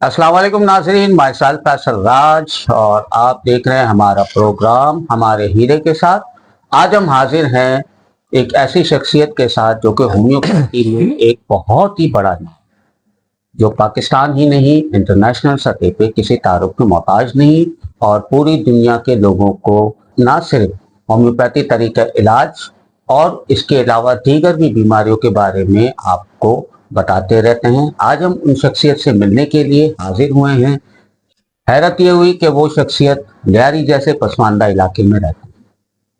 अस्सलाम वालेकुम नाज़रीन, माय सेल्फ फैसल राज और आप देख रहे हैं हमारा प्रोग्राम हमारे हीरे के साथ। आज हम हाजिर हैं एक ऐसी शख्सियत के साथ जो कि होम्योपैथी में एक बहुत ही बड़ा नाम, जो पाकिस्तान ही नहीं इंटरनेशनल सतह पे किसी तारुफ के मोहताज नहीं और पूरी दुनिया के लोगों को न सिर्फ होम्योपैथी तरीका इलाज और इसके अलावा दीगर भी बीमारियों के बारे में आपको बताते रहते हैं। आज हम उन शख्सियत से मिलने के लिए हाजिर हुए हैं। हैरत ये हुई कि वो शख्सियत लियारी जैसे पसमानदा इलाके में रहती है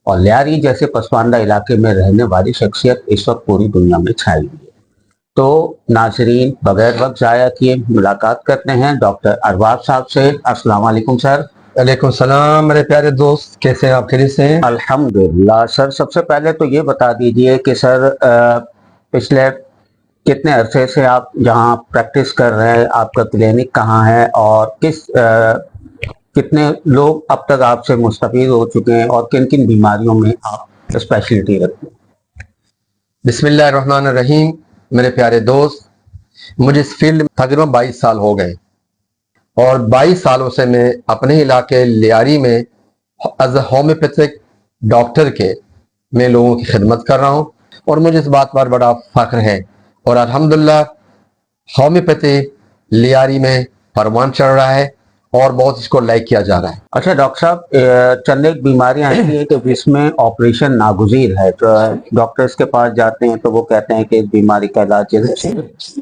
और लियारी जैसे पसमानदा इलाके में रहने वाली शख्सियत इस वक्त पूरी दुनिया में छाई हुई है। तो नाजरीन, बगैर वक्त ज़ाया किए मुलाकात करते हैं डॉक्टर अरबाज साहब से। अस्सलाम वालेकुम सर। वालेकुम सलाम मेरे प्यारे दोस्त, कैसे हैं आप? खैरियत से हैं? अल्हम्दुलिल्लाह सर। सबसे पहले तो ये बता दीजिए कि सर पिछले कितने अरसे से आप जहाँ प्रैक्टिस कर रहे हैं, आपका क्लिनिक कहाँ है और कितने लोग अब तक आपसे मुस्तफीद हो चुके हैं और किन किन बीमारियों में आप स्पेशलिटी रखते हैं? बिस्मिल्लाहिर्रहमानिर्रहीम। मेरे प्यारे दोस्त, मुझे इस फील्ड में तकरीबन 22 साल हो गए और 22 सालों से मैं अपने इलाके लियारी में एज ए होम्योपैथिक डॉक्टर के मैं लोगों की खिदमत कर रहा हूँ और मुझे इस बात पर बड़ा फख्र है। और अल्हम्दुलिल्लाह होम्योपैथी लियारी में परवान चढ़ रहा है और बहुत इसको लाइक किया जा रहा है। अच्छा डॉक्टर साहब, चंद एक बीमारियां ऐसी हैं कि जिसमें ऑपरेशन नागुज़ीर है। तो डॉक्टर्स के पास जाते हैं तो वो कहते हैं कि इस बीमारी का इलाज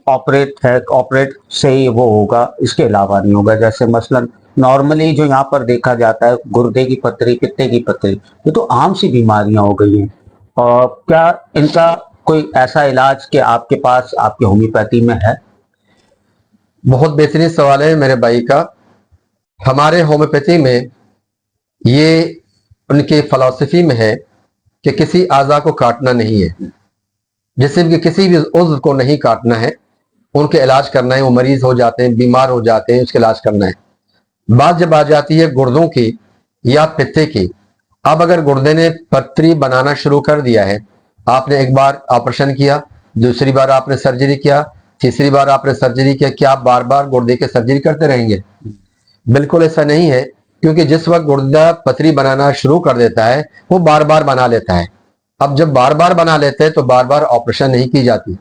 ऑपरेट से ही वो होगा, इसके अलावा नहीं होगा। जैसे मसलन नॉर्मली जो यहाँ पर देखा जाता है गुर्दे की पथरी, पित्ते की पथरी, ये तो आम सी बीमारियां हो गई हैं। और क्या इनका कोई ऐसा इलाज कि आपके पास आपके होम्योपैथी में है? बहुत बेहतरीन सवाल है मेरे भाई का। हमारे होम्योपैथी में ये उनके फिलॉसफी में है कि किसी आज़ा को काटना नहीं है, जिस्म के किसी भी उज़्व को नहीं काटना है, उनके इलाज करना है। वो मरीज हो जाते हैं, बीमार हो जाते हैं, उसके इलाज करना है। बात जब आ जाती है गुर्दों की या पित्ते की, अब अगर गुर्दे ने पथरी बनाना शुरू कर दिया है, आपने एक बार ऑपरेशन किया, दूसरी बार आपने सर्जरी किया, तीसरी बार आपने सर्जरी किया, क्या आप बार बार गुर्दे की सर्जरी करते रहेंगे? बिल्कुल ऐसा नहीं है, क्योंकि जिस वक्त गुर्दा पथरी बनाना शुरू कर देता है वो बार बार बना लेता है। अब जब बार बार बना लेते हैं तो बार बार ऑपरेशन नहीं की जाती।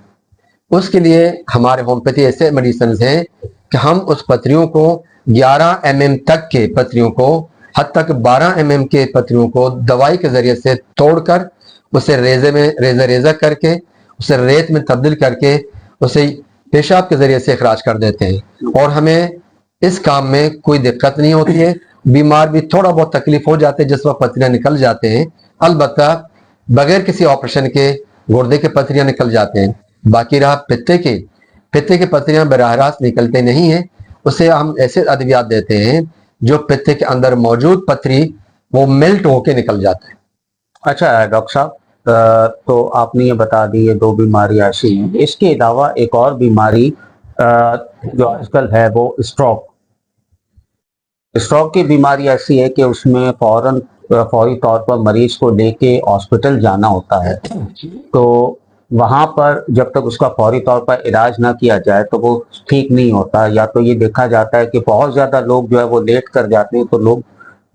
उसके लिए हमारे होम्योपैथी ऐसे मेडिसिन हैं कि हम उस पथरियों को 11 mm तक के पथरियों को, हद तक 12 mm के पथरियों को दवाई के जरिए से तोड़कर उसे रेजा करके उसे रेत में तब्दील करके उसे पेशाब के जरिए से इखराज कर देते हैं और हमें इस काम में कोई दिक्कत नहीं होती है। बीमार भी थोड़ा बहुत तकलीफ हो जाते हैं जिस वक्त पथरियां निकल जाते हैं, अलबत्ता बगैर किसी ऑपरेशन के गुर्दे के पथरियां निकल जाते हैं। बाकी रहा पित्ते के पथरियां बराह रास्त निकलते नहीं हैं, उसे हम ऐसे अद्वियात देते हैं जो पित्ते के अंदर मौजूद पथरी वो मेल्ट होके निकल जाता है। अच्छा डॉक्टर साहब, तो आपने ये बता दी ये दो बीमारी ऐसी हैं। इसके अलावा एक और बीमारी जो आजकल है वो स्ट्रोक। स्ट्रोक की बीमारी ऐसी है कि उसमें फौरी तौर पर मरीज को लेके हॉस्पिटल जाना होता है। तो वहाँ पर जब तक उसका फौरी तौर पर इलाज ना किया जाए तो वो ठीक नहीं होता। या तो ये देखा जाता है कि बहुत ज़्यादा लोग जो है वो लेट कर जाते हैं, तो लोग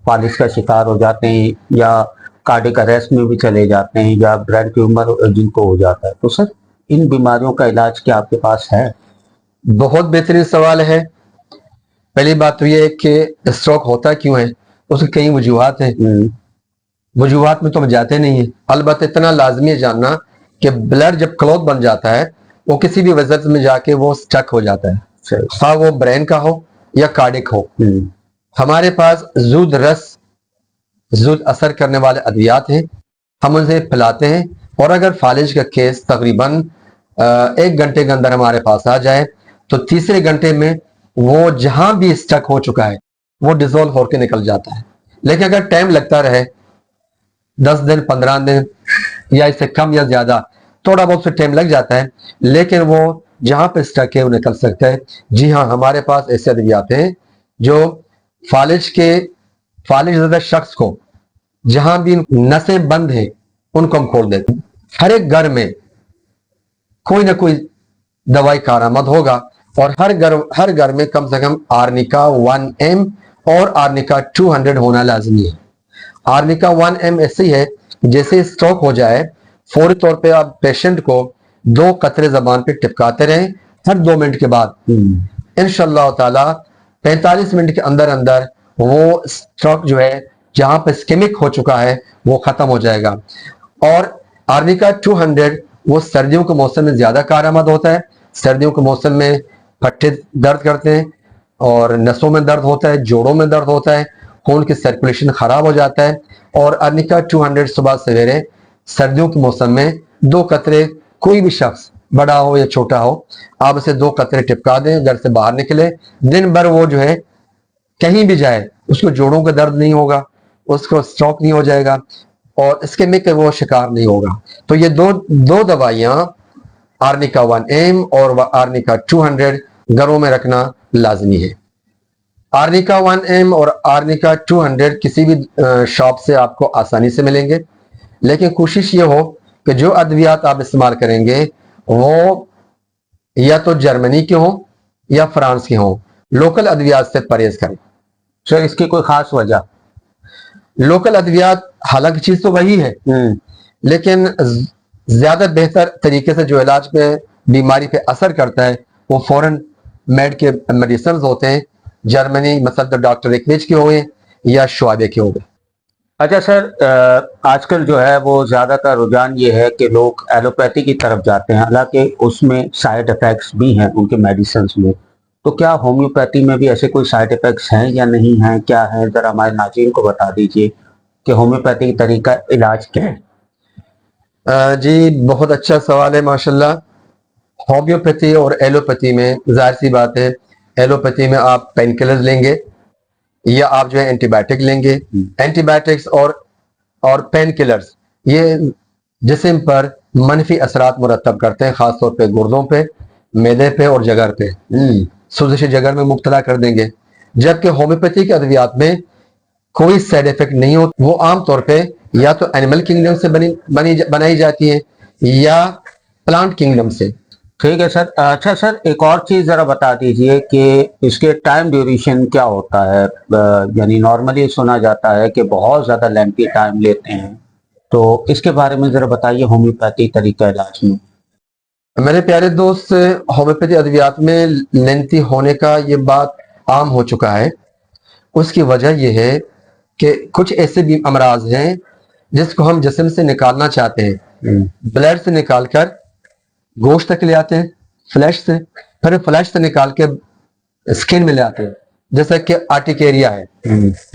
फालिज का शिकार हो जाते हैं या कार्डियक अरेस्ट में भी चले जाते हैं या ब्रेन ट्यूमर जिनको हो जाता है। तो सर, इन बीमारियों का इलाज क्या आपके पास है? बहुत बेहतरीन सवाल है। पहली बात तो ये है कि स्ट्रोक होता क्यों है, उसकी कई वजूहत हैं। वजूहत में तो हम जाते नहीं है, अलबत्ता इतना लाजमी है जानना कि ब्लड जब क्लॉट बन जाता है वो किसी भी वजह में जाके वो स्टक हो जाता है, हाँ वो ब्रेन का हो या कार्डिक हो। हमारे पास जुद असर करने वाले अद्वियात हैं, हम उनसे पिलाते हैं। और अगर फालिज का केस तकरीबन 1 घंटे के अंदर हमारे पास आ जाए तो तीसरे घंटे में वो जहां भी स्टक हो चुका है वो डिजोल्व होकर निकल जाता है। लेकिन अगर टाइम लगता रहे 10 दिन 15 दिन या इससे कम या ज्यादा, थोड़ा बहुत से टाइम लग जाता है, लेकिन वो जहां पे स्टक है वो निकल सकता है। जी हाँ, हमारे पास ऐसे अद्वियात हैं जो फालिज ज़दा शख्स को जहां भी नसें बंद हैं उनको हम खोल देते हैं। हर एक घर में कोई ना कोई दवाई कारआमद होगा और हर घर में कम से कम आर्निका 1M और आर्निका 200 होना लाजमी है। आर्निका 1M ऐसी है जैसे स्ट्रोक हो जाए फौरी तौर पे आप पेशेंट को 2 कतरे जबान पे टिपकाते रहें हर 2 मिनट के बाद। इंशाअल्लाह ताला 45 मिनट के अंदर अंदर वो स्ट्रोक जो है जहां पे स्केमिक हो चुका है वो खत्म हो जाएगा। और आर्निका 200 वो सर्दियों के मौसम में ज्यादा कारआमद होता है। सर्दियों के मौसम में पट्टे दर्द करते हैं और नसों में दर्द होता है, जोड़ों में दर्द होता है, खून की सर्कुलेशन खराब हो जाता है। और आर्निका 200 सुबह सवेरे सर्दियों के मौसम में 2 कतरे, कोई भी शख्स बड़ा हो या छोटा हो, आप उसे 2 कतरे टिपका दें, घर से बाहर निकले, दिन भर वो जो है कहीं भी जाए उसको जोड़ों का दर्द नहीं होगा, उसको स्ट्रोक नहीं हो जाएगा और इस्केमिक का वो शिकार नहीं होगा। तो ये दो दवाइयां आर्निका 1M और आर्निका 200 घरों में रखना लाजमी है। आर्निका 1M और आर्निका 200 किसी भी शॉप से आपको आसानी से मिलेंगे, लेकिन कोशिश ये हो कि जो अद्वियात आप इस्तेमाल करेंगे वो या तो जर्मनी के हों या फ्रांस के हों। लोकल अद्वियात से परहेज करें। सर इसकी कोई खास वजह? लोकल अद्वियात हालांकि चीज तो वही है, लेकिन ज्यादा बेहतर तरीके से जो इलाज पे बीमारी पे असर करता है वो फॉरेन मेड के मेडिसिन होते हैं। जर्मनी मतलब तो डॉक्टर रिकविच के हो गए या शुआबे के हो गए। अच्छा सर, आजकल जो है वो ज़्यादातर रुझान ये है कि लोग एलोपैथी की तरफ जाते हैं, हालांकि उसमें साइड इफ़ेक्ट्स भी हैं उनके मेडिसिन में। तो क्या होम्योपैथी में भी ऐसे कोई साइड इफ़ेक्ट्स हैं या नहीं हैं, क्या है, ज़रा हमारे नाज़रीन को बता दीजिए कि होम्योपैथी तरीका इलाज क्या है। जी बहुत अच्छा सवाल है माशाल्लाह। होम्योपैथी और एलोपैथी में जाहिर सी बात है, एलोपैथी में आप पेन किलर्स लेंगे या आप जो है एंटीबायोटिक लेंगे। एंटीबायोटिक्स और पेन किलर्स ये जिस्म पर मनफी असरात मुरतब करते हैं, खासतौर पे गुर्दों पे, मैदे पे और जगर पे, सोजिश जगर में मुब्तला कर देंगे। जबकि होम्योपैथी के अद्वियात में कोई साइड इफेक्ट नहीं हो। वो आम तौर पे या तो एनिमल किंगडम से बनाई जाती है या प्लांट किंगडम से। ठीक है सर। अच्छा सर, एक और चीज़ ज़रा बता दीजिए कि इसके टाइम ड्यूरेशन क्या होता है। यानी नॉर्मली सुना जाता है कि बहुत ज़्यादा लेंथी टाइम लेते हैं, तो इसके बारे में ज़रा बताइए होम्योपैथी तरीका इलाज में। मेरे प्यारे दोस्त, होम्योपैथी अद्वियात में लेंथी होने का ये बात आम हो चुका है। उसकी वजह यह है कि कुछ ऐसे भी अमराज हैं जिसको हम जिस्म से निकालना चाहते हैं। ब्लड से निकालकर गोश्त तक ले आते हैं, फ्लैश से, फिर फ्लैश से निकाल के स्किन में ले आते हैं। जैसा कि आर्टिकेरिया है,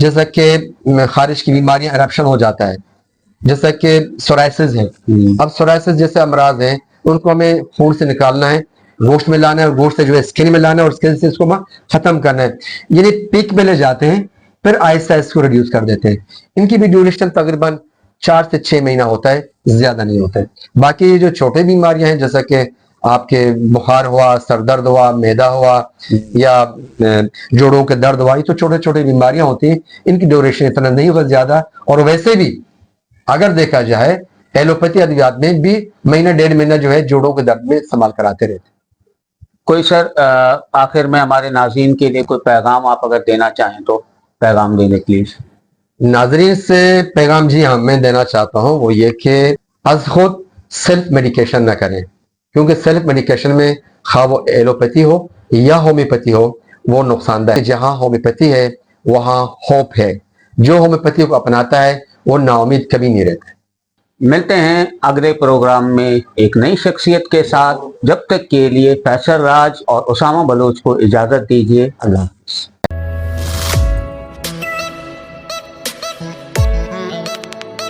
जैसा कि खारिज की बीमारियां, एरप्शन हो जाता है, जैसा कि सोराइसिस है। अब सोराइसिस जैसे अमराज हैं उनको हमें खून से निकालना है, गोश्त में लाना है, और गोश्त से जो है स्किन में लाना है और स्किन से इसको खत्म करना है। यानी पीक में ले जाते हैं, फिर आहिस्ता इसको रिड्यूस कर देते हैं। इनकी भी ड्यूरेशन तकरीबन 4 से 6 महीना होता है, ज्यादा नहीं होता है। बाकी ये जो छोटे बीमारियां हैं जैसा कि आपके बुखार हुआ, सर दर्द हुआ, मैदा हुआ या जोड़ों के दर्द हुआ, ये तो छोटे छोटे बीमारियां होती हैं, इनकी ड्यूरेशन इतना नहीं होगा ज्यादा। और वैसे भी अगर देखा जाए एलोपैथी अद्वियात में भी महीना 1.5 महीना जो है जोड़ों के दर्द में इस्तेमाल कराते रहते। कोई सर आखिर में हमारे नाज़रीन के लिए कोई पैगाम आप अगर देना चाहें तो पैगाम देने प्लीज। नाजरीन से पैगाम जी हाँ मैं देना चाहता हूँ वो ये कि अज खुद सेल्फ मेडिकेशन ना करें, क्योंकि सेल्फ मेडिकेशन में खा वो एलोपैथी हो या होम्योपैथी हो वो नुकसानदायक है। जहाँ होम्योपैथी है वहाँ होप है। जो होम्योपैथी को अपनाता है वो नाउम्मीद कभी नहीं रहता। मिलते हैं अगले प्रोग्राम में एक नई शख्सियत के साथ। जब तक के लिए फैसल राज और उसामा बलोच को इजाजत दीजिए। अल्लाह।